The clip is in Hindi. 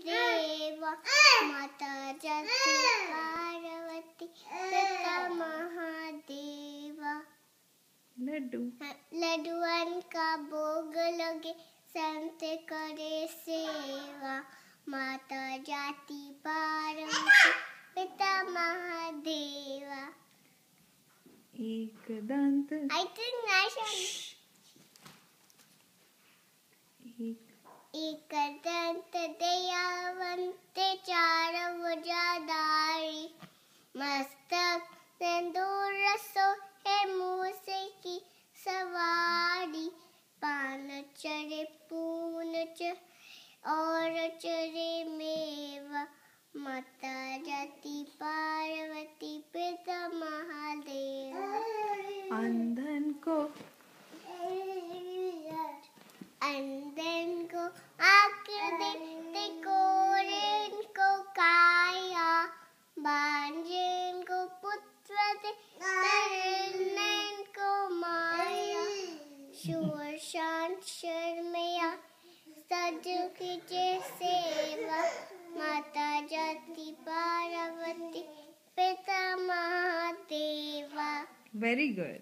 देवा, माता जाति पार्वती पिता महादेवा। लड्डुअन का भोग लगे संत करे सेवा, माता जाति पार्वती पिता महादेवा। एक दंत एक दंत दयावंत चार भुजाधारी, मस्तक सिंदूर सोहे मूसे की सवारी, पान चढ़े पूंछ और चढ़े मेवा, माता जाति पार्वती पिता महादेवा। अंधन को आकृति ते कोरेन को काया, बांझन को पुत्र दे तरनन को माया, शूर शांत शर्मया सज कीजे सेवा, माता जाति पार्वती पिता महादेवा। Very good.